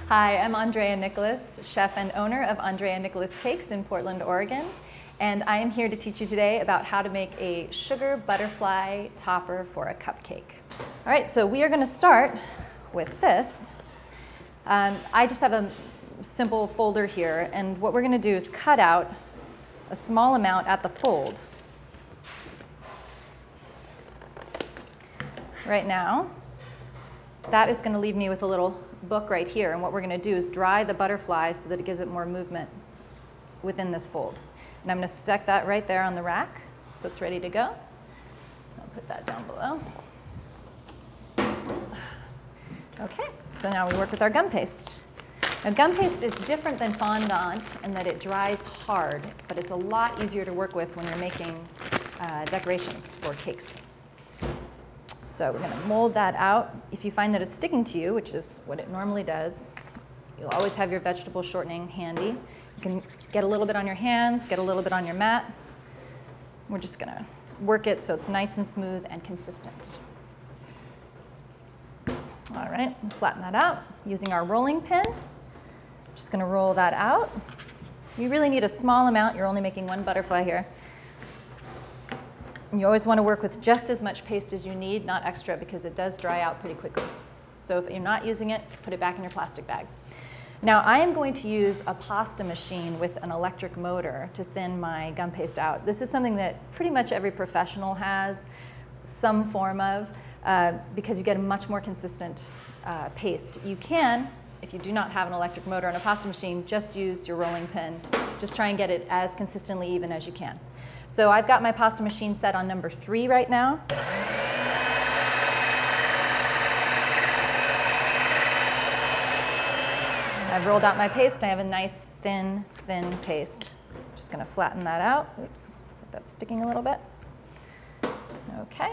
Hi, I'm Andrea Nicholas, chef and owner of Andrea Nicholas Cakes in Portland, Oregon. And I am here to teach you today about how to make a sugar butterfly topper for a cupcake. All right, so we are going to start with this. I just have a simple folder here, and what we're going to do is cut out a small amount at the fold. Right now, that is going to leave me with a little book right here, and what we're going to do is dry the butterfly so that it gives it more movement within this fold. And I'm going to stick that right there on the rack so it's ready to go. I'll put that down below. Okay, so now we work with our gum paste. Now gum paste is different than fondant in that it dries hard, but it's a lot easier to work with when you're making decorations for cakes. So we're going to mold that out. If you find that it's sticking to you, which is what it normally does, you'll always have your vegetable shortening handy. You can get a little bit on your hands, get a little bit on your mat. We're just going to work it so it's nice and smooth and consistent. All right, flatten that out using our rolling pin. Just going to roll that out. You really need a small amount. You're only making one butterfly here. You always want to work with just as much paste as you need, not extra, because it does dry out pretty quickly. So if you're not using it, put it back in your plastic bag. Now I am going to use a pasta machine with an electric motor to thin my gum paste out. This is something that pretty much every professional has some form of, because you get a much more consistent paste. You can, if you do not have an electric motor on a pasta machine, just use your rolling pin. Just try and get it as consistently even as you can. So I've got my pasta machine set on number 3 right now. I've rolled out my paste. I have a nice thin paste. Just going to flatten that out. Oops, that's sticking a little bit. Okay.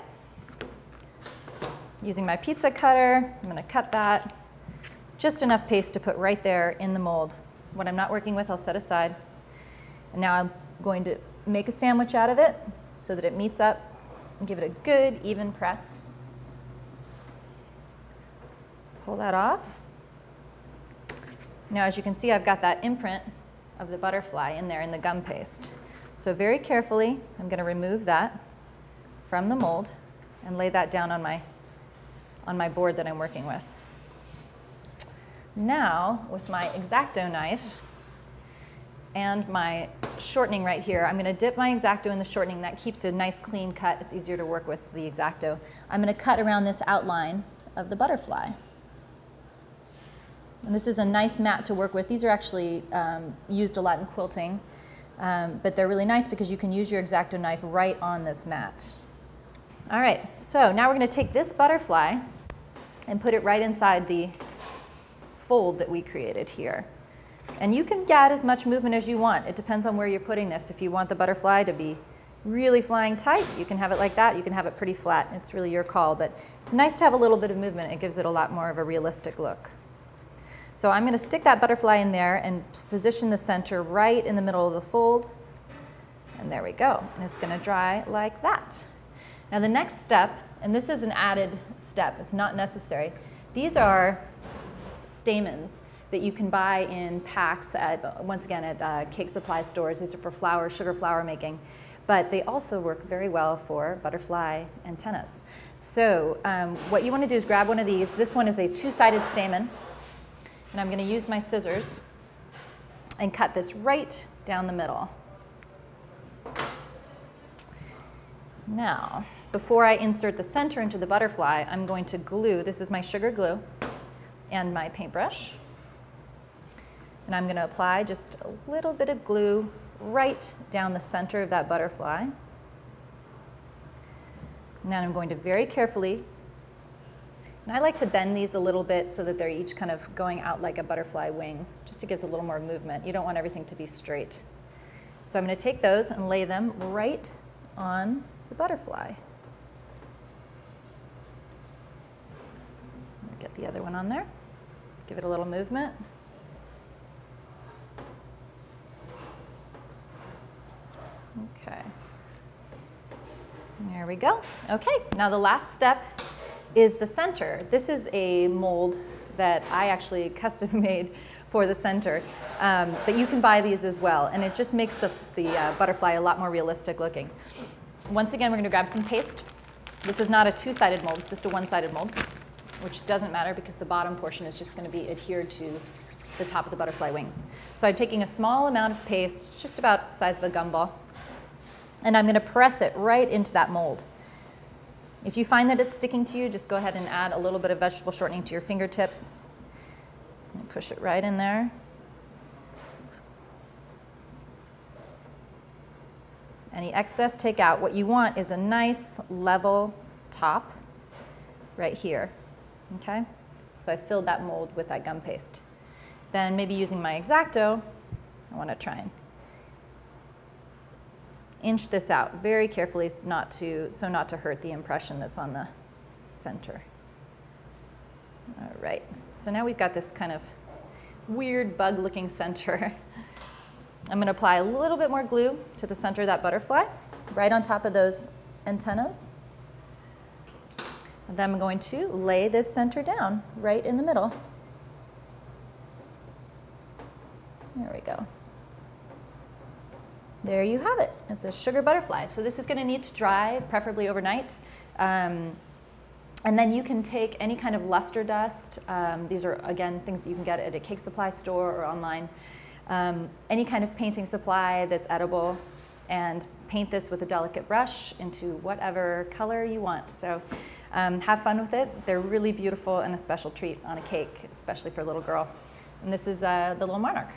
Using my pizza cutter, I'm going to cut that. Just enough paste to put right there in the mold. What I'm not working with, I'll set aside. And now I'm going to make a sandwich out of it so that it meets up and give it a good even press. Pull that off. Now as you can see, I've got that imprint of the butterfly in there in the gum paste. So very carefully, I'm going to remove that from the mold and lay that down on my board that I'm working with. Now, with my X-Acto knife and my shortening right here, I'm going to dip my X-Acto in the shortening. That keeps a nice clean cut. It's easier to work with the X-Acto. I'm going to cut around this outline of the butterfly. And this is a nice mat to work with. These are actually used a lot in quilting, but they're really nice because you can use your X-Acto knife right on this mat. All right, so now we're going to take this butterfly and put it right inside the fold that we created here. And you can get as much movement as you want. It depends on where you're putting this. If you want the butterfly to be really flying tight, you can have it like that. You can have it pretty flat. It's really your call, but it's nice to have a little bit of movement. It gives it a lot more of a realistic look. So I'm going to stick that butterfly in there and position the center right in the middle of the fold. And there we go. And it's going to dry like that. Now the next step, and this is an added step, it's not necessary. These are stamens that you can buy in packs at, once again, at cake supply stores. These are for flour, sugar flour making. But they also work very well for butterfly antennas. So what you want to do is grab one of these. This one is a 2-sided stamen. And I'm going to use my scissors and cut this right down the middle. Now, before I insert the center into the butterfly, I'm going to glue, this is my sugar glue, and my paintbrush. And I'm going to apply just a little bit of glue right down the center of that butterfly. Now I'm going to very carefully, and I like to bend these a little bit so that they're each kind of going out like a butterfly wing, just to give us a little more movement. You don't want everything to be straight. So I'm going to take those and lay them right on the butterfly. Get the other one on there. Give it a little movement. Okay. There we go. Okay, now the last step is the center. This is a mold that I actually custom made for the center. But you can buy these as well, and it just makes the butterfly a lot more realistic looking. Once again, we're going to grab some paste. This is not a two-sided mold, it's just a one-sided mold, which doesn't matter because the bottom portion is just going to be adhered to the top of the butterfly wings. So I'm taking a small amount of paste, just about the size of a gumball, and I'm going to press it right into that mold. If you find that it's sticking to you, just go ahead and add a little bit of vegetable shortening to your fingertips. And push it right in there. Any excess, take out. What you want is a nice level top right here. Okay? So I filled that mold with that gum paste. Then maybe using my X-Acto, I want to try and inch this out very carefully so not to hurt the impression that's on the center. All right, so now we've got this kind of weird bug-looking center. I'm going to apply a little bit more glue to the center of that butterfly, right on top of those antennas. And then I'm going to lay this center down right in the middle. There we go. There you have it. It's a sugar butterfly. So this is going to need to dry, preferably overnight. And then you can take any kind of luster dust. These are, again, things that you can get at a cake supply store or online. Any kind of painting supply that's edible, and paint this with a delicate brush into whatever color you want. So have fun with it. They're really beautiful and a special treat on a cake, especially for a little girl. And this is the little monarch.